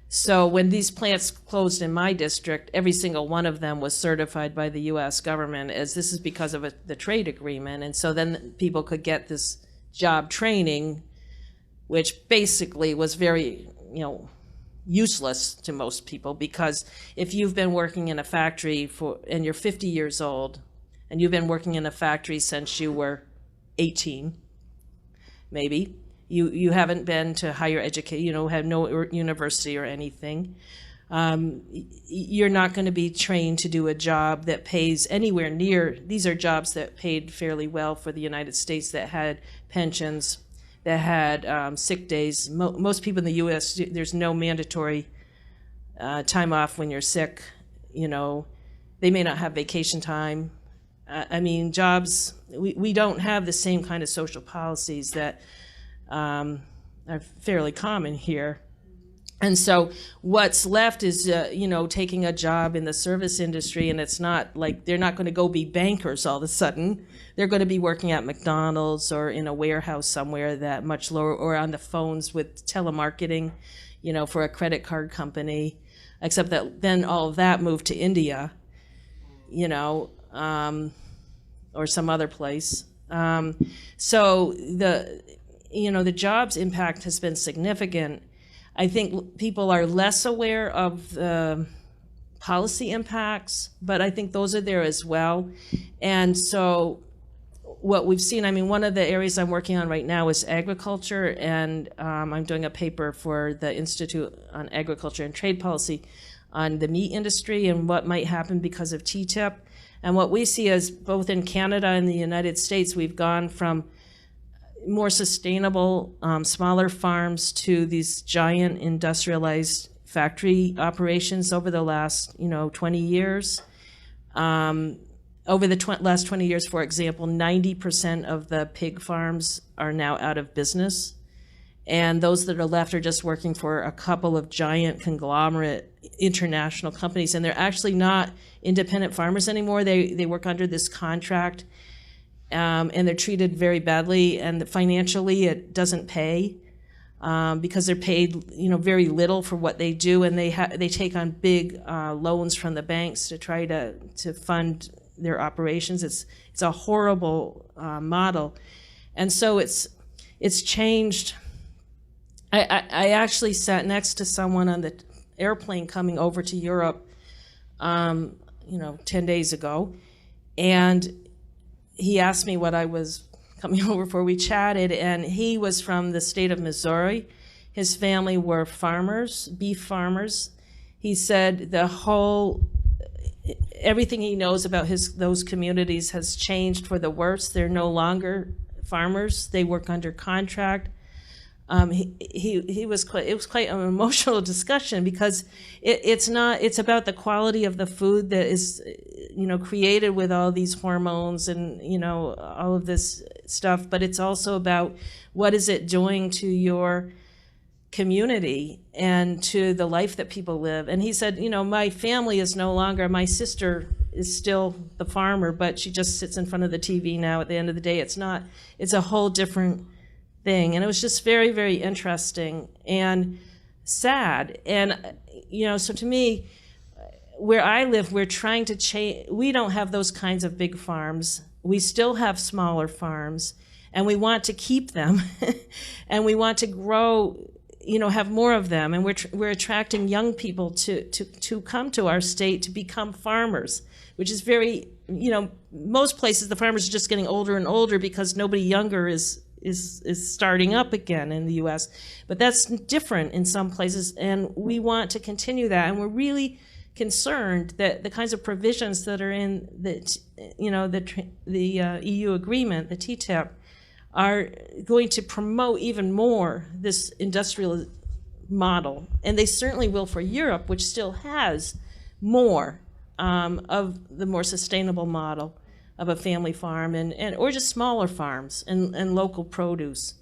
So when these plants closed in my district, every single one of them was certified by the U.S. government as this is because of the trade agreement. And so then people could get this job training, which basically was very, you know, useless to most people, because if you've been working in a factory and you're 50 years old, and you've been working in a factory since you were 18, maybe, you haven't been to higher education, you know, have no university or anything, you're not going to be trained to do a job that pays anywhere near, these are jobs that paid fairly well for the United States, that had pensions, that had sick days. Most people in the U.S., there's no mandatory time off when you're sick, you know. They may not have vacation time. I mean, jobs, we don't have the same kind of social policies that are fairly common here. And so what's left is, you know, taking a job in the service industry, and it's not like they're not going to go be bankers all of a sudden. They're going to be working at McDonald's or in a warehouse somewhere that much lower, or on the phones with telemarketing, you know, for a credit card company, except that then all of that moved to India, you know. or some other place. So the jobs impact has been significant. I think people are less aware of the policy impacts, but I think those are there as well. And so what we've seen, I mean, one of the areas I'm working on right now is agriculture, and I'm doing a paper for the Institute on Agriculture and Trade Policy on the meat industry and what might happen because of TTIP. And what we see is both in Canada and the United States, we've gone from more sustainable, smaller farms to these giant industrialized factory operations over the last, 20 years. Over the last 20 years, for example, 90% of the pig farms are now out of business. And those that are left are just working for a couple of giant conglomerate international companies. And they're actually not independent farmers anymore. They work under this contract. And they're treated very badly, and financially it doesn't pay because they're paid, very little for what they do, and they take on big loans from the banks to try to fund their operations. It's a horrible model, and so it's changed. I actually sat next to someone on the airplane coming over to Europe, 10 days ago, and he asked me what I was coming over for. We chatted, and he was from the state of Missouri. His family were farmers, beef farmers. He said everything he knows about those communities has changed for the worse. They're no longer farmers. They work under contract. It was quite an emotional discussion because it's about the quality of the food that is created with all these hormones and all of this stuff, but it's also about what is it doing to your community and to the life that people live. And he said, my family is no longer, my sister is still the farmer, but she just sits in front of the TV now. At the end of the day, it's a whole different thing. And it was just very, very interesting and sad. And, so to me, where I live, we're trying to change. We don't have those kinds of big farms. We still have smaller farms, and we want to keep them, and we want to grow, have more of them. And we're attracting young people to come to our state to become farmers, which is very, most places the farmers are just getting older and older because nobody younger is starting up again in the U.S. But that's different in some places, and we want to continue that. And we're really concerned that the kinds of provisions that are in the EU agreement, the TTIP, are going to promote even more this industrial model. And they certainly will for Europe, which still has more of the more sustainable model of a family farm or just smaller farms and local produce.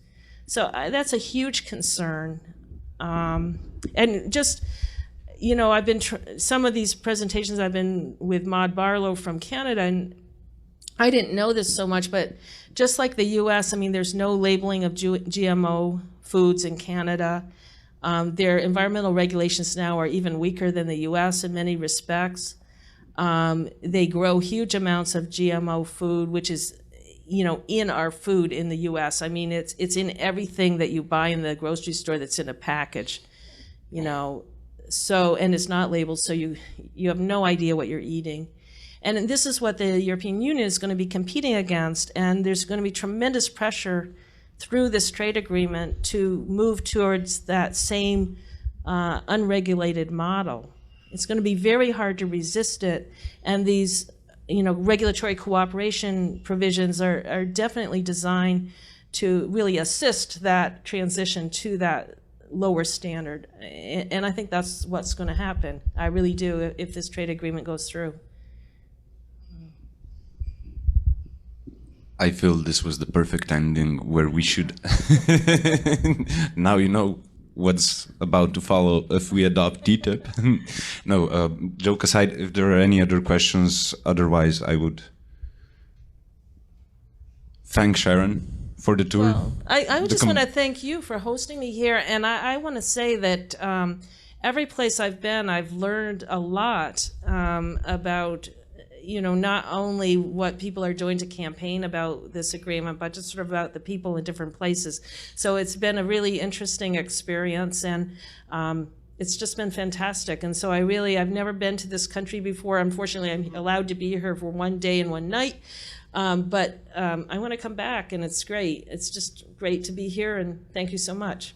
So that's a huge concern. And just, I've been, some of these presentations I've been with Maud Barlow from Canada, and I didn't know this so much, but just like the US, there's no labeling of GMO foods in Canada. Their environmental regulations now are even weaker than the US in many respects. They grow huge amounts of GMO food, which is, in our food in the US. It's in everything that you buy in the grocery store that's in a package, So, and it's not labeled, so you have no idea what you're eating. And this is what the European Union is going to be competing against, and there's going to be tremendous pressure through this trade agreement to move towards that same unregulated model. It's going to be very hard to resist it, and these regulatory cooperation provisions are definitely designed to really assist that transition to that lower standard. And I think that's what's going to happen. I really do, if this trade agreement goes through. I feel this was the perfect ending where we should now you know what's about to follow if we adopt TTIP. No, joke aside, if there are any other questions, otherwise I would thank Sharon for the tour. Well, I just want to thank you for hosting me here, and I want to say that every place I've been, I've learned a lot about not only what people are doing to campaign about this agreement, but just sort of about the people in different places. So it's been a really interesting experience, and it's just been fantastic. And so I've never been to this country before. Unfortunately, I'm allowed to be here for one day and one night. But I want to come back, and it's great. It's just great to be here, and thank you so much.